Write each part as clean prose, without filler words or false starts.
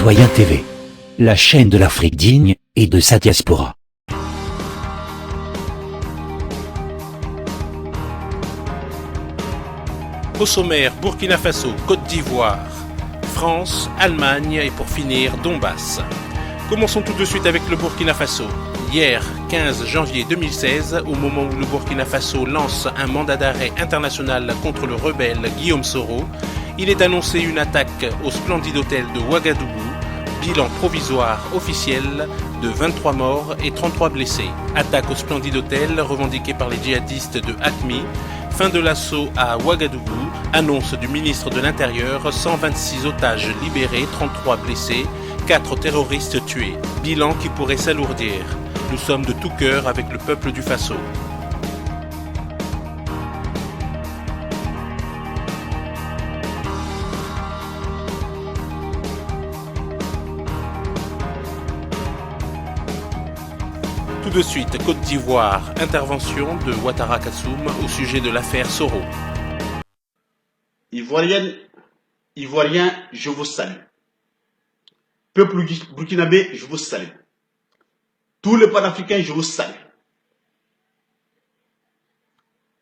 Citoyen TV, la chaîne de l'Afrique digne et de sa diaspora. Au sommaire, Burkina Faso, Côte d'Ivoire, France, Allemagne et pour finir, Donbass. Commençons tout de suite avec le Burkina Faso. Hier, 15 janvier 2016, au moment où le Burkina Faso lance un mandat d'arrêt international contre le rebelle Guillaume Soro, il est annoncé une attaque au splendide hôtel de Ouagadougou, bilan provisoire officiel de 23 morts et 33 blessés. Attaque au splendide hôtel revendiquée par les djihadistes de AQMI. Fin de l'assaut à Ouagadougou, annonce du ministre de l'Intérieur, 126 otages libérés, 33 blessés, 4 terroristes tués. Bilan qui pourrait s'alourdir. Nous sommes de tout cœur avec le peuple du Faso. Tout de suite, Côte d'Ivoire, intervention de Ouattara Kassoum au sujet de l'affaire Soro. Ivoirienne, Ivoiriens, je vous salue. Peuple burkinabé, je vous salue. Tous les panafricains, je vous salue.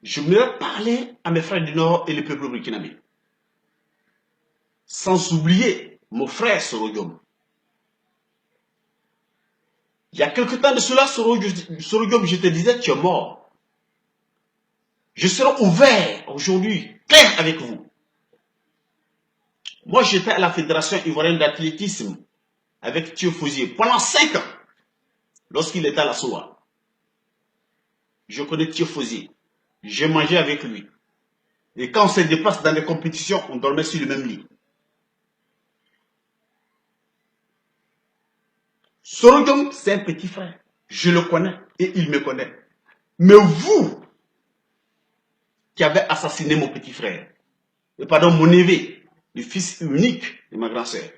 Je voudrais parler à mes frères du Nord et le peuple burkinabé. Sans oublier mon frère Soro Diom. Il y a quelque temps de cela, Soro Diom, je te disais, tu es mort. Je serai ouvert aujourd'hui, clair avec vous. Moi, j'étais à la Fédération ivoirienne d'athlétisme avec Thio Fouzier pendant 5 ans, lorsqu'il était à la SOA. Je connais Thio Fouzier. J'ai mangé avec lui. Et quand on se déplace dans les compétitions, on dormait sur le même lit. Soro Diom, c'est un petit frère. Je le connais et il me connaît. Mais vous, qui avez assassiné mon petit frère, et pardon, mon neveu, le fils unique de ma grand-sœur,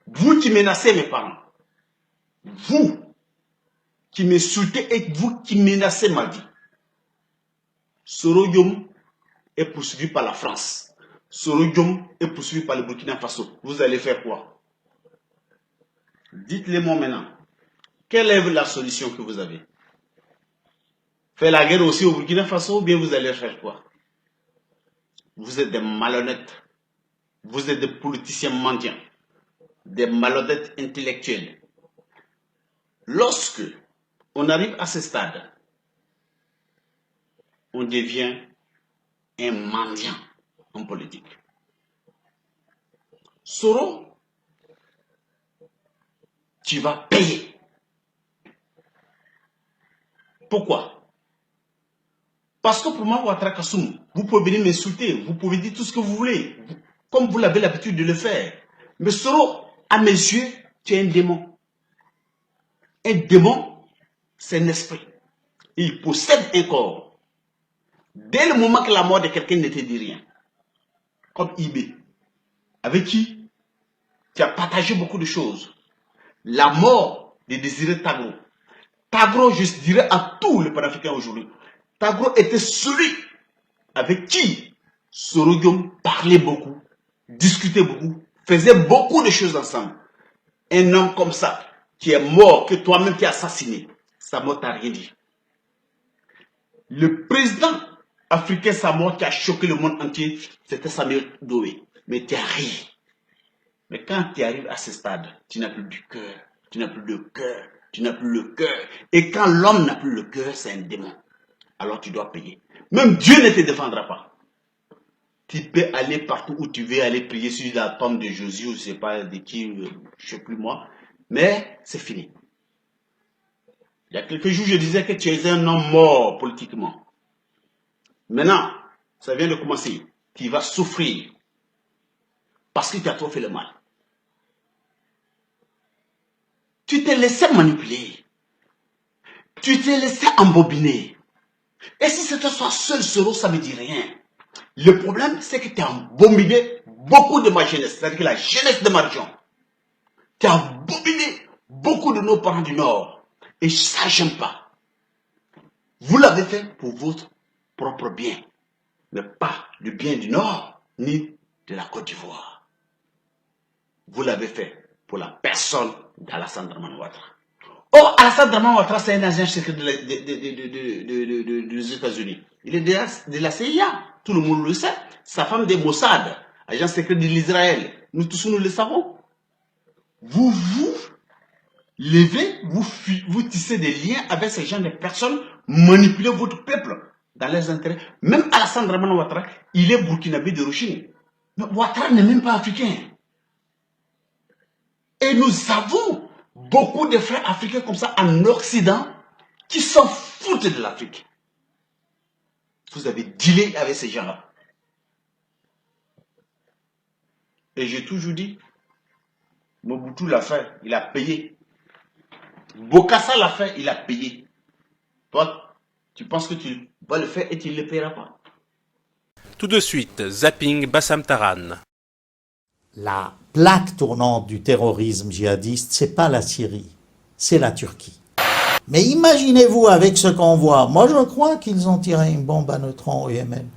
vous qui menacez mes parents, vous qui m'insultez et vous qui menacez ma vie, Soro Diom est poursuivi par la France. Soro Diom est poursuivi par le Burkina Faso. Vous allez faire quoi? Dites-le-moi maintenant. Quelle est la solution que vous avez? Faire la guerre aussi au Burkina Faso ou bien vous allez faire quoi? Vous êtes des malhonnêtes. Vous êtes des politiciens mendiants. Des malhonnêtes intellectuels. Lorsque on arrive à ce stade, on devient un mendiant en politique. Soro, tu vas payer. Pourquoi? Parce que pour moi, Ouattara Kassoum, vous pouvez venir m'insulter, vous pouvez dire tout ce que vous voulez, comme vous l'avez l'habitude de le faire. Mais Soro, à mes yeux, tu es un démon. Un démon, c'est un esprit. Il possède un corps. Dès le moment que la mort de quelqu'un ne te dit rien, comme Ibé, avec qui tu as partagé beaucoup de choses. La mort de Désiré Tagro. Tagro, je dirais à tous les panafricains aujourd'hui, Tagro était celui avec qui Soro Diom parlait beaucoup, discutait beaucoup, faisait beaucoup de choses ensemble. Un homme comme ça, qui est mort, que toi-même tu as assassiné, sa mort t'a rien dit. Le président africain, sa mort qui a choqué le monde entier, c'était Samuel Doe. Mais tu as ri. Mais quand tu arrives à ce stade, tu n'as plus du cœur, tu n'as plus de cœur, tu n'as plus le cœur. Et quand l'homme n'a plus le cœur, c'est un démon. Alors tu dois payer. Même Dieu ne te défendra pas. Tu peux aller partout où tu veux, aller prier sur la tombe de Jésus, je ne sais pas de qui, je ne sais plus moi. Mais c'est fini. Il y a quelques jours, je disais que tu es un homme mort politiquement. Maintenant, ça vient de commencer. Tu vas souffrir. Parce que tu as trop fait le mal. Tu t'es laissé manipuler. Tu t'es laissé embobiner. Et si c'était toi seul, Soro, ça ne me dit rien. Le problème, c'est que tu as embobiné beaucoup de ma jeunesse. C'est-à-dire que la jeunesse de ma région. Tu as embobiné beaucoup de nos parents du Nord. Et ça, j'aime pas. Vous l'avez fait pour votre propre bien. Mais pas le bien du Nord, ni de la Côte d'Ivoire. Vous l'avez fait pour la personne d'Alassane Dramane Ouattara. Or, Alassane Dramane Ouattara, c'est un agent secret des États-Unis. Il est de la CIA. Tout le monde le sait. Sa femme des Mossad, agent secret de l'Israël. Nous tous, nous le savons. Vous levez, vous tissez des liens avec ces gens de personnes, manipulez votre peuple dans leurs intérêts. Même Alassane Dramane Ouattara, il est burkinabé d'origine. Mais Ouattara n'est même pas africain. Et nous avons beaucoup de frères africains comme ça en Occident qui s'en foutent de l'Afrique. Vous avez dealé avec ces gens-là. Et j'ai toujours dit, Mobutu l'a fait, il a payé. Bokassa l'a fait, il a payé. Toi, tu penses que tu vas le faire et tu ne le paieras pas. Tout de suite, zapping Bassam Taran. La plaque tournante du terrorisme djihadiste, c'est pas la Syrie, c'est la Turquie. Mais imaginez-vous avec ce qu'on voit, moi je crois qu'ils ont tiré une bombe à neutrons au Yémen.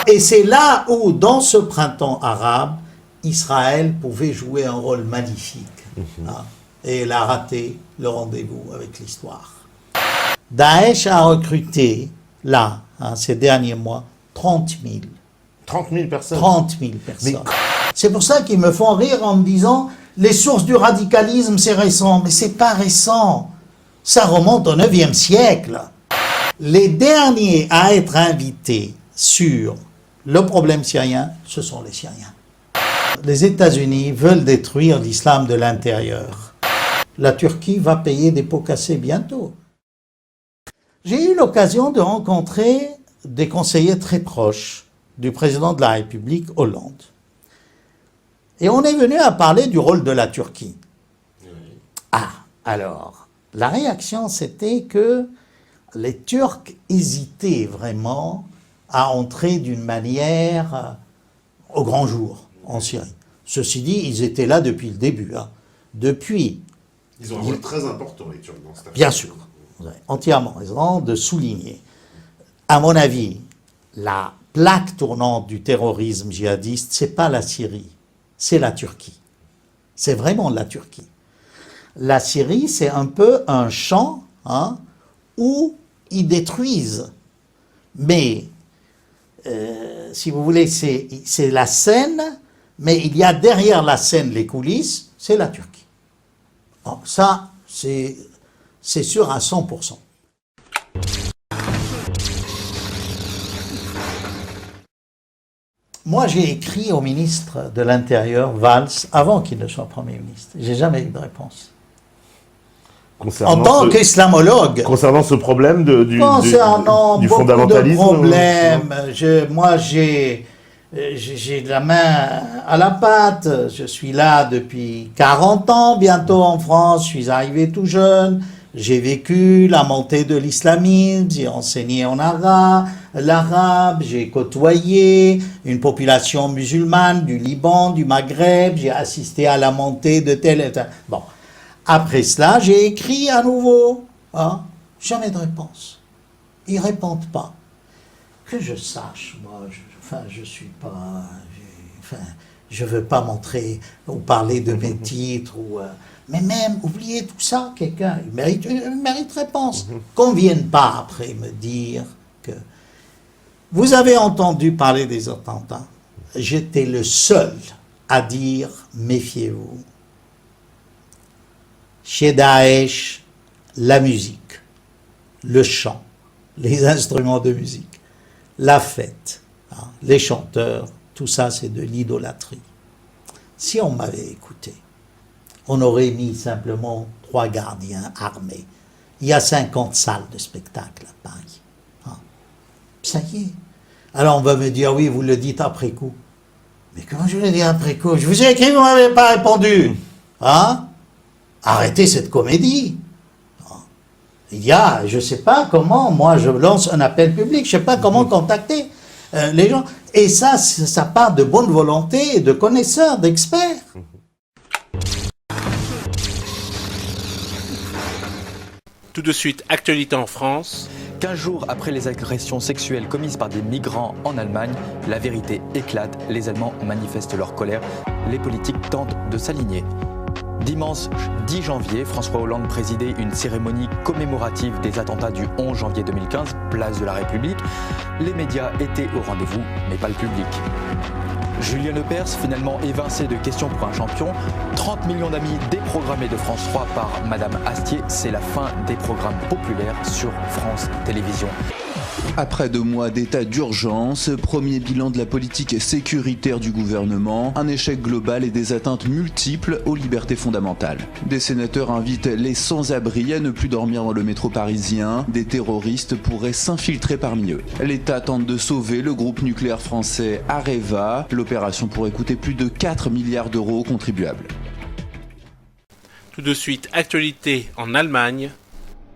Et c'est là où, dans ce printemps arabe, Israël pouvait jouer un rôle magnifique. Hein, et elle a raté le rendez-vous avec l'histoire. Daesh a recruté, là, ces derniers mois, 30 000. 30 000 personnes 30 000 personnes. C'est pour ça qu'ils me font rire en me disant les sources du radicalisme, c'est récent. Mais c'est pas récent. Ça remonte au 9e siècle. Les derniers à être invités sur le problème syrien, ce sont les Syriens. Les États-Unis veulent détruire l'islam de l'intérieur. La Turquie va payer des pots cassés bientôt. J'ai eu l'occasion de rencontrer des conseillers très proches du président de la République, Hollande. Et on est venu à parler du rôle de la Turquie. Ah, alors, la réaction, c'était que les Turcs hésitaient vraiment à entrer d'une manière au grand jour en Syrie. Ceci dit, ils étaient là depuis le début. Depuis... Ils ont un rôle très important, les Turcs, dans cette affaire. Bien sûr, vous avez entièrement raison de souligner. À mon avis, la plaque tournante du terrorisme djihadiste, c'est pas la Syrie, c'est la Turquie. C'est vraiment la Turquie. La Syrie, c'est un peu un champ où ils détruisent. Mais, si vous voulez, c'est la scène, mais il y a derrière la scène, les coulisses, c'est la Turquie. Alors, ça, c'est sûr à 100%. Moi, j'ai écrit au ministre de l'Intérieur, Valls, avant qu'il ne soit Premier ministre. J'ai jamais eu de réponse. En tant qu'islamologue. Concernant ce problème du fondamentalisme. Problèmes. Moi, j'ai la main à la pâte. Je suis là depuis 40 ans, bientôt en France. Je suis arrivé tout jeune. J'ai vécu la montée de l'islamisme, j'ai enseigné en l'arabe, j'ai côtoyé une population musulmane du Liban, du Maghreb, j'ai assisté à la montée de tel et tel. Bon, après cela, j'ai écrit à nouveau, jamais de réponse. Ils ne répondent pas. Que je sache, moi, je suis pas... je veux pas montrer ou parler de mes titres ou... mais même, oubliez tout ça, quelqu'un, il mérite réponse. Qu'on ne vienne pas après me dire que... Vous avez entendu parler des attentats. J'étais le seul à dire, méfiez-vous. Chez Daesh, la musique, le chant, les instruments de musique, la fête, les chanteurs, tout ça c'est de l'idolâtrie. Si on m'avait écouté, on aurait mis simplement 3 gardiens armés. Il y a 50 salles de spectacle à Paris. Ça y est. Alors on va me dire, oui, vous le dites après coup. Mais comment je le dis après coup? Je vous ai écrit, vous ne m'avez pas répondu. Arrêtez cette comédie. Il y a, je ne sais pas comment, moi je lance un appel public, je ne sais pas comment contacter les gens. Et ça part de bonne volonté, de connaisseurs, d'experts. Tout de suite, actualité en France. 15 jours après les agressions sexuelles commises par des migrants en Allemagne, la vérité éclate. Les Allemands manifestent leur colère. Les politiques tentent de s'aligner. Dimanche 10 janvier, François Hollande présidait une cérémonie commémorative des attentats du 11 janvier 2015, place de la République. Les médias étaient au rendez-vous, mais pas le public. Julien Lepers, finalement évincé de questions pour un champion. 30 millions d'amis déprogrammés de France 3 par Madame Astier. C'est la fin des programmes populaires sur France Télévisions. Après 2 mois d'état d'urgence, premier bilan de la politique sécuritaire du gouvernement, un échec global et des atteintes multiples aux libertés fondamentales. Des sénateurs invitent les sans-abri à ne plus dormir dans le métro parisien. Des terroristes pourraient s'infiltrer parmi eux. L'État tente de sauver le groupe nucléaire français Areva. L'opération pourrait coûter plus de 4 milliards d'euros aux contribuables. Tout de suite, actualité en Allemagne.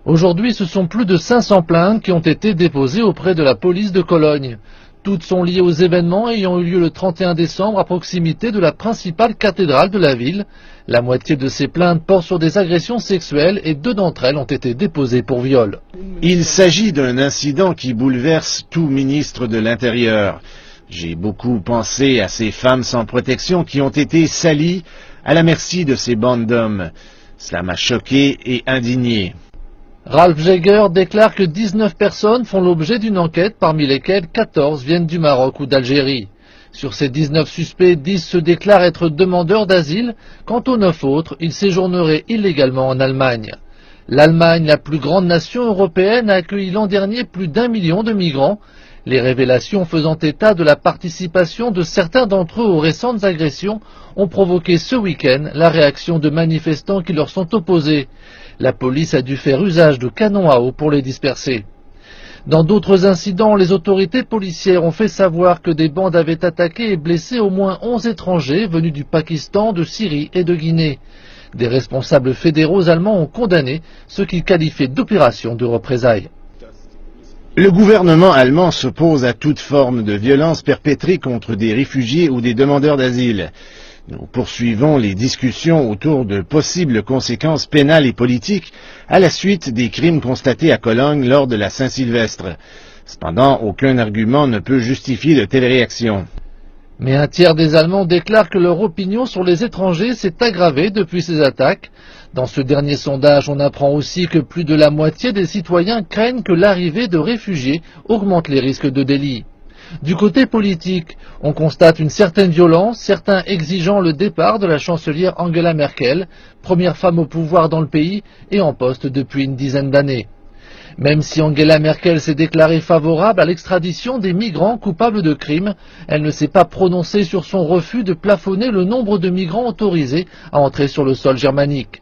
Aujourd'hui, ce sont plus de 500 plaintes qui ont été déposées auprès de la police de Cologne. Toutes sont liées aux événements ayant eu lieu le 31 décembre à proximité de la principale cathédrale de la ville. La moitié de ces plaintes portent sur des agressions sexuelles et 2 d'entre elles ont été déposées pour viol. Il s'agit d'un incident qui bouleverse tout ministre de l'Intérieur. J'ai beaucoup pensé à ces femmes sans protection qui ont été salies à la merci de ces bandes d'hommes. Cela m'a choqué et indigné. Ralf Jäger déclare que 19 personnes font l'objet d'une enquête, parmi lesquelles 14 viennent du Maroc ou d'Algérie. Sur ces 19 suspects, 10 se déclarent être demandeurs d'asile. Quant aux 9 autres, ils séjourneraient illégalement en Allemagne. L'Allemagne, la plus grande nation européenne, a accueilli l'an dernier plus d'1 million de migrants. Les révélations faisant état de la participation de certains d'entre eux aux récentes agressions ont provoqué ce week-end la réaction de manifestants qui leur sont opposés. La police a dû faire usage de canons à eau pour les disperser. Dans d'autres incidents, les autorités policières ont fait savoir que des bandes avaient attaqué et blessé au moins 11 étrangers venus du Pakistan, de Syrie et de Guinée. Des responsables fédéraux allemands ont condamné ce qu'ils qualifiaient d'opération de représailles. Le gouvernement allemand s'oppose à toute forme de violence perpétrée contre des réfugiés ou des demandeurs d'asile. Nous poursuivons les discussions autour de possibles conséquences pénales et politiques à la suite des crimes constatés à Cologne lors de la Saint-Sylvestre. Cependant, aucun argument ne peut justifier de telles réactions. Mais un tiers des Allemands déclarent que leur opinion sur les étrangers s'est aggravée depuis ces attaques. Dans ce dernier sondage, on apprend aussi que plus de la moitié des citoyens craignent que l'arrivée de réfugiés augmente les risques de délit. Du côté politique, on constate une certaine violence, certains exigeant le départ de la chancelière Angela Merkel, première femme au pouvoir dans le pays et en poste depuis une dizaine d'années. Même si Angela Merkel s'est déclarée favorable à l'extradition des migrants coupables de crimes, elle ne s'est pas prononcée sur son refus de plafonner le nombre de migrants autorisés à entrer sur le sol germanique.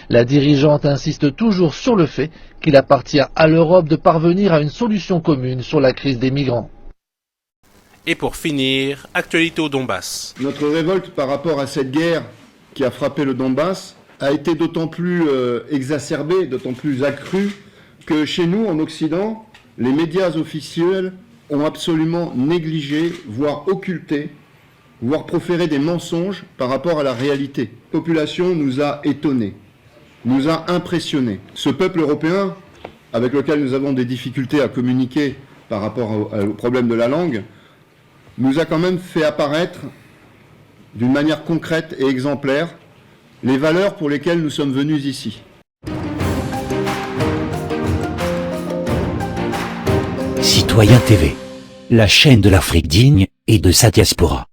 La dirigeante insiste toujours sur le fait qu'il appartient à l'Europe de parvenir à une solution commune sur la crise des migrants. Et pour finir, actualité au Donbass. Notre révolte par rapport à cette guerre qui a frappé le Donbass a été d'autant plus exacerbée, d'autant plus accrue que chez nous, en Occident, les médias officiels ont absolument négligé, voire occulté, voire proféré des mensonges par rapport à la réalité. La population nous a étonnés, nous a impressionnés. Ce peuple européen, avec lequel nous avons des difficultés à communiquer par rapport au problème de la langue, nous a quand même fait apparaître d'une manière concrète et exemplaire les valeurs pour lesquelles nous sommes venus ici. Citoyen TV, la chaîne de l'Afrique digne et de sa diaspora.